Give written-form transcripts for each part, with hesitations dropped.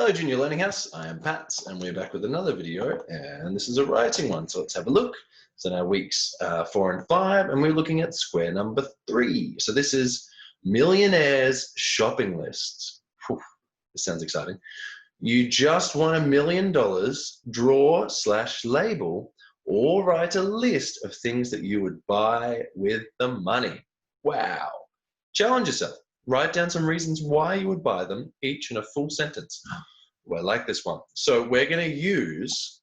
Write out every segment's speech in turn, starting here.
Hello Junior Learning House, I am Pat and we're back with another video and this is a writing one, so let's have a look. So now weeks 4 and 5 and we're looking at square number 3. So this is millionaires shopping list. Whew, this sounds exciting. You just won $1 million, draw/label or write a list of things that you would buy with the money. Wow. Challenge yourself. Write down some reasons why you would buy them, each in a full sentence. Well, I like this one. So we're going to use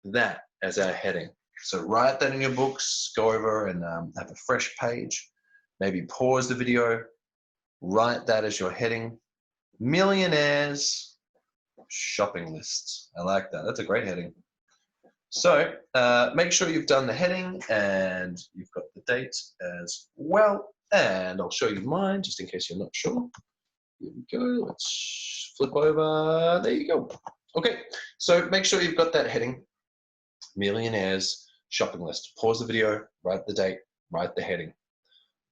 that as our heading. So write that in your books, go over and have a fresh page. Maybe pause the video, write that as your heading. Millionaires shopping lists. I like that. That's a great heading. So make sure you've done the heading and you've got the date as well. And I'll show you mine just in case you're not sure. Here we go. Let's flip over. There you go. Okay. So make sure you've got that heading. Millionaires shopping list. Pause the video, write the date, write the heading.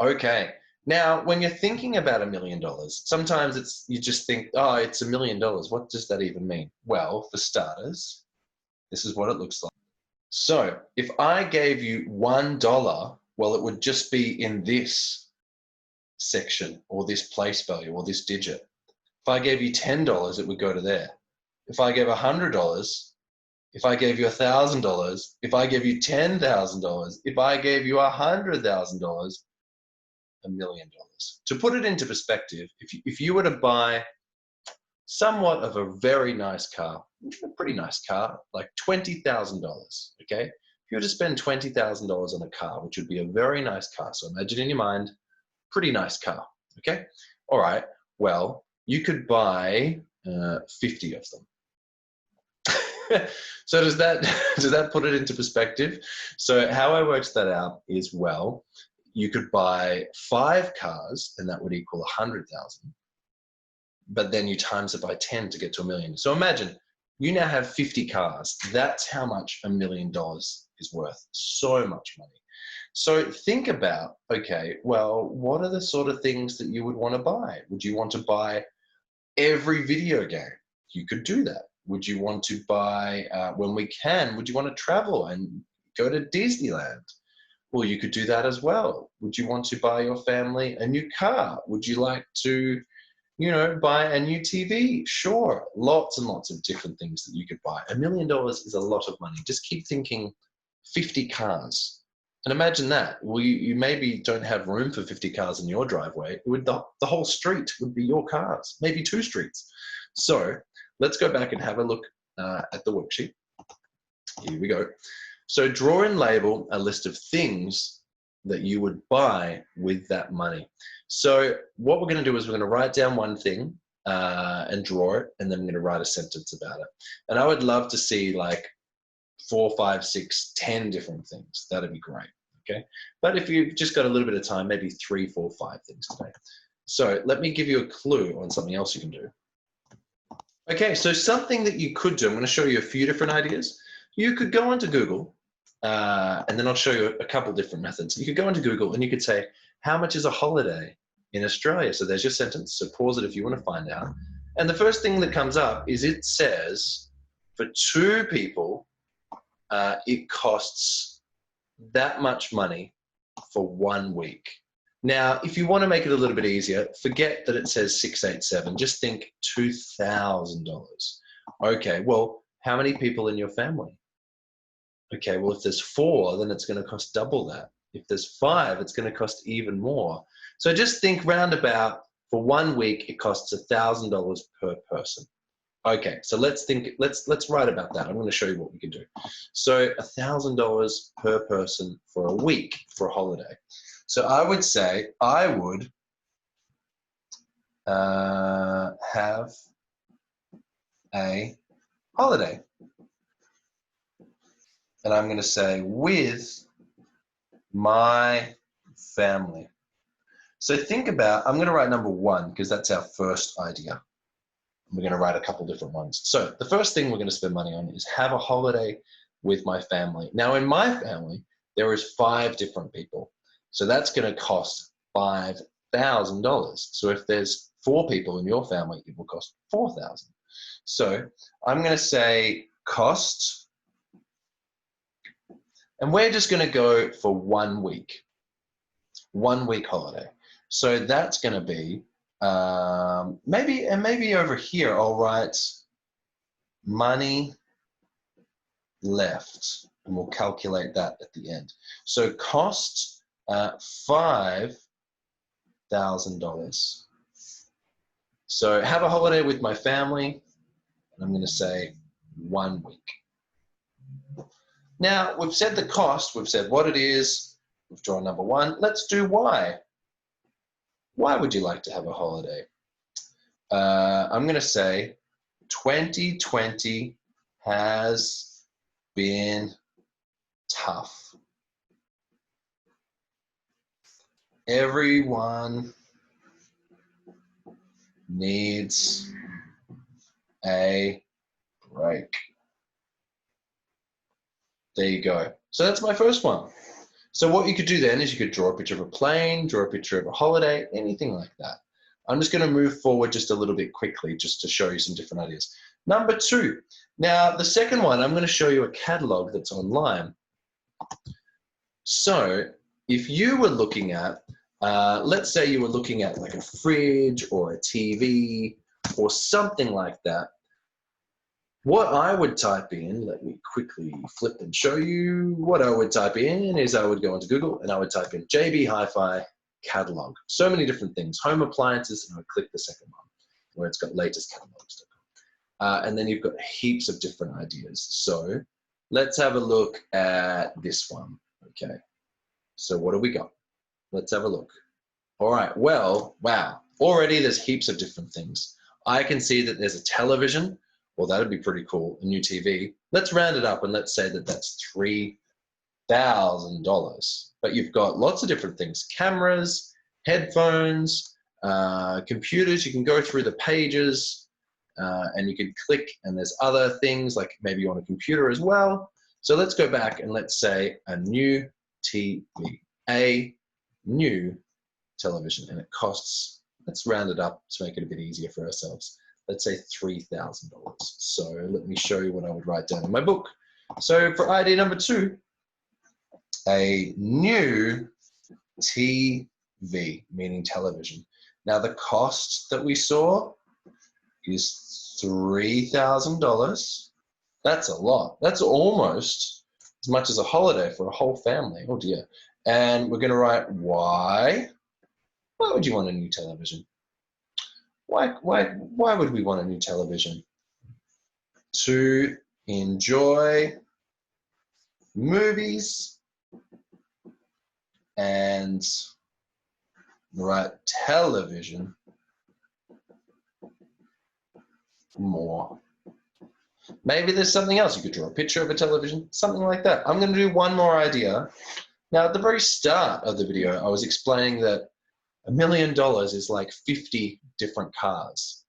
Okay. Now, when you're thinking about $1 million, sometimes you just think, oh, it's $1 million. What does that even mean? Well, for starters, this is what it looks like. So if I gave you $1, well, it would just be in this section or this place value or this digit. If I gave you $10, it would go to there. If I gave $100, if I gave you $1,000, if I gave you $10,000, if I gave you $100,000, $1 million. To put it into perspective, if you were to buy somewhat of a very nice car, a pretty nice car, like $20,000, okay? If you were to spend $20,000 on a car, which would be a very nice car, so imagine in your mind, pretty nice car, okay? All right, well, you could buy 50 of them. So does that put it into perspective? So how I worked that out is, well, you could buy 5 cars and that would equal 100,000, but then you times it by 10 to get to $1 million. So imagine you now have 50 cars. That's how much $1 million is worth. So much money. So think about, okay, well, what are the sort of things that you would want to buy? Would you want to buy every video game? You could do that. Would you want to buy, when we can, would you want to travel and go to Disneyland? Well, you could do that as well. Would you want to buy your family a new car? Would you like to, buy a new TV? Sure, lots and lots of different things that you could buy. $1 million is a lot of money. Just keep thinking 50 cars. And imagine that. Well, you maybe don't have room for 50 cars in your driveway. The whole street would be your cars, maybe 2 streets. So let's go back and have a look at the worksheet. Here we go. So draw and label a list of things that you would buy with that money. So what we're going to do is we're going to write down one thing and draw it, and then we're going to write a sentence about it. And I would love to see like 4, 5, 6, 10 different things. That'd be great, okay? But if you've just got a little bit of time, maybe 3, 4, 5 things today. So let me give you a clue on something else you can do. Okay, so something that you could do, I'm going to show you a few different ideas. You could go onto Google, and then I'll show you a couple different methods. You could go into Google and you could say, how much is a holiday in Australia? So there's your sentence. So pause it if you want to find out. And the first thing that comes up is it says for 2 people, it costs that much money for 1 week. Now, if you want to make it a little bit easier, forget that it says 687. Just think $2,000. Okay, well, how many people in your family? Okay, well, if there's 4, then it's going to cost double that. If there's 5, it's going to cost even more. So just think roundabout, for 1 week, it costs $1,000 per person. Okay, so let's write about that. I'm going to show you what we can do. So $1,000 per person for a week for a holiday. So I would say I would have a holiday. And I'm going to say with my family. So think about, I'm going to write number 1 because that's our first idea. We're going to write a couple different ones. So the first thing we're going to spend money on is have a holiday with my family. Now in my family, there is 5 different people. So that's going to cost $5,000. So if there's 4 people in your family, it will cost $4,000. So I'm going to say cost, and we're just going to go for 1 week. 1 week holiday. So that's going to be maybe over here I'll write money left, and we'll calculate that at the end. So cost $5,000. So have a holiday with my family, and I'm going to say 1 week. Now we've said the cost, we've said what it is, we've drawn number one. Let's do why. Why would you like to have a holiday? I'm going to say 2020 has been tough. Everyone needs a break. There you go. So that's my first one. So what you could do then is you could draw a picture of a plane, draw a picture of a holiday, anything like that. I'm just going to move forward just a little bit quickly just to show you some different ideas. Number two. Now, the second one, I'm going to show you a catalog that's online. So if you were looking at, let's say you were looking at like a fridge or a TV or something like that, what I would type in, let me quickly flip and show you. What I would type in is I would go into Google and I would type in JB Hi-Fi catalog. So many different things, home appliances, and I would click the second one where it's got latest catalogs. And then you've got heaps of different ideas. So let's have a look at this one. Okay, so what do we got? Let's have a look. All right, well, wow, already there's heaps of different things. I can see that there's a television. Well, that'd be pretty cool, a new TV. Let's round it up and let's say that that's $3,000. But you've got lots of different things, cameras, headphones, computers. You can go through the pages and you can click, and there's other things like maybe you want a computer as well. So let's go back and let's say a new TV, a new television, and it costs, let's round it up to make it a bit easier for ourselves. Let's say $3,000. So let me show you what I would write down in my book. So for idea number two, a new TV, meaning television. Now the cost that we saw is $3,000. That's a lot. That's almost as much as a holiday for a whole family. Oh dear. And we're going to write why. Why would you want a new television? Why would we want a new television? To enjoy movies and television more. Maybe there's something else. You could draw a picture of a television, something like that. I'm going to do one more idea. Now, at the very start of the video, I was explaining that $1 million is like 50 different cars.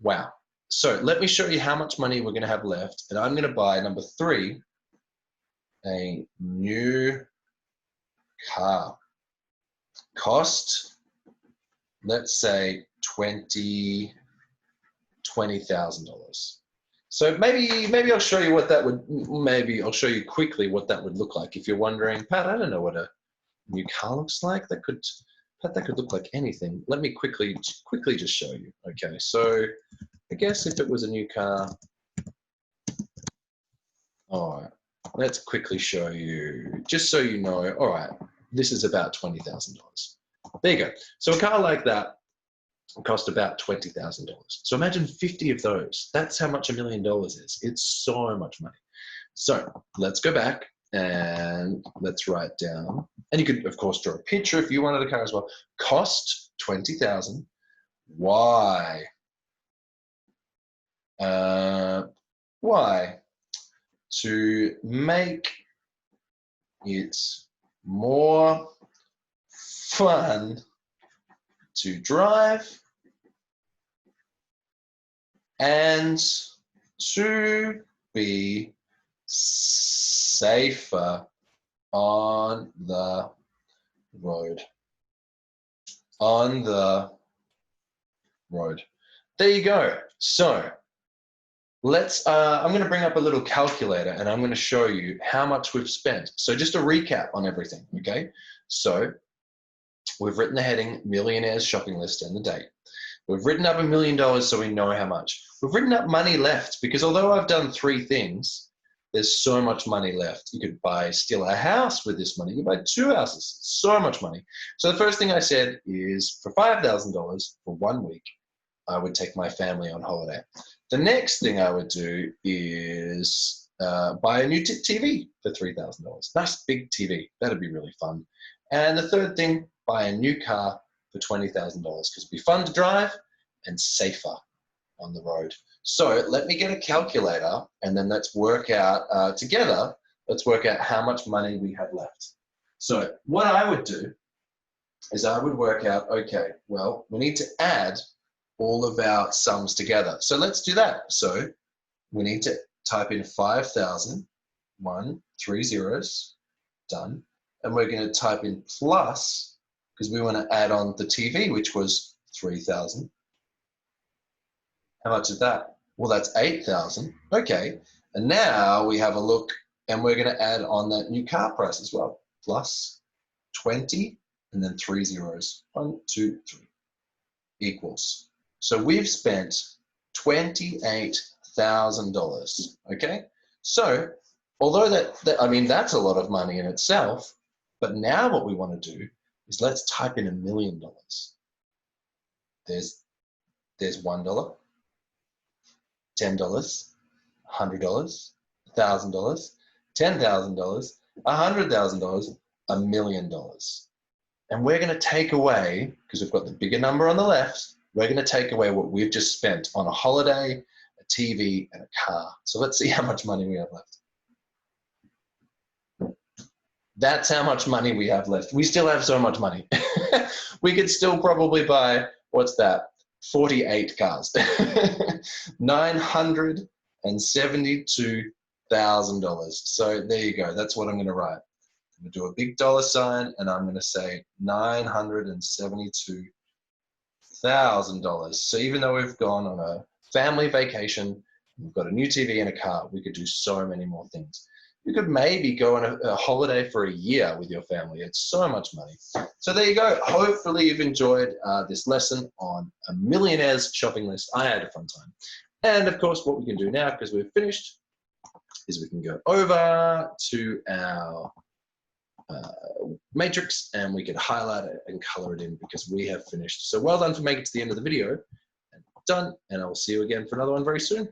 Wow. So let me show you how much money we're going to have left. And I'm going to buy, number three, a new car. Cost, let's say $20,000. So maybe I'll show you what that would, maybe I'll show you quickly what that would look like. If you're wondering, Pat, I don't know what a new car looks like. That could look like anything. Let me quickly just show you. Okay, so I guess if it was a new car, all right, let's quickly show you, just so you know, all right, this is about $20,000. There you go. So a car like that cost about $20,000. So imagine 50 of those. That's how much $1 million is. It's so much money. So let's go back and let's write down, and you could of course draw a picture if you wanted a car as well. Cost 20,000. Why? Why? To make it more fun to drive and to be safer on the road. On the road. There you go. So I'm going to bring up a little calculator and I'm going to show you how much we've spent. So just a recap on everything, okay? So we've written the heading, Millionaire's Shopping List, and the date. We've written up $1 million so we know how much. We've written up money left because although I've done 3 things, there's so much money left. You could steal a house with this money. You could buy 2 houses, so much money. So the first thing I said is for $5,000 for 1 week, I would take my family on holiday. The next thing I would do is buy a new TV for $3,000. Nice big TV. That'd be really fun. And the third thing, buy a new car for $20,000 because it'd be fun to drive and safer on the road. So let me get a calculator and then let's work out together, let's work out how much money we have left. So what I would do is I would work out, okay, well, we need to add all of our sums together. So let's do that. So we need to type in 5,000, 1, 3 zeros, done. And we're going to type in plus, because we want to add on the TV, which was 3,000. How much is that? Well, that's 8,000. Okay. And now we have a look and we're going to add on that new car price as well. Plus 20 and then 3 zeros. 1, 2, 3 equals. So we've spent $28,000. Okay. So although that's a lot of money in itself, but now what we want to do is let's type in $1 million. There's $1, $10, $100, $1,000, $10,000, $100,000, $1 million. And we're going to take away, because we've got the bigger number on the left, we're going to take away what we've just spent on a holiday, a TV, and a car. So let's see how much money we have left. That's how much money we have left. We still have so much money. We could still probably buy, what's that? 48 cars. $972,000. So there you go. That's what I'm going to write. I'm going to do a big dollar sign and I'm going to say $972,000. So even though we've gone on a family vacation, we've got a new TV and a car, we could do so many more things. You could maybe go on a holiday for a year with your family. It's so much money. So there you go. Hopefully you've enjoyed this lesson on a millionaire's shopping list. I had a fun time. And of course, what we can do now, because we've finished, is we can go over to our matrix and we can highlight it and color it in because we have finished. So well done for making it to the end of the video. Done. And I will see you again for another one very soon.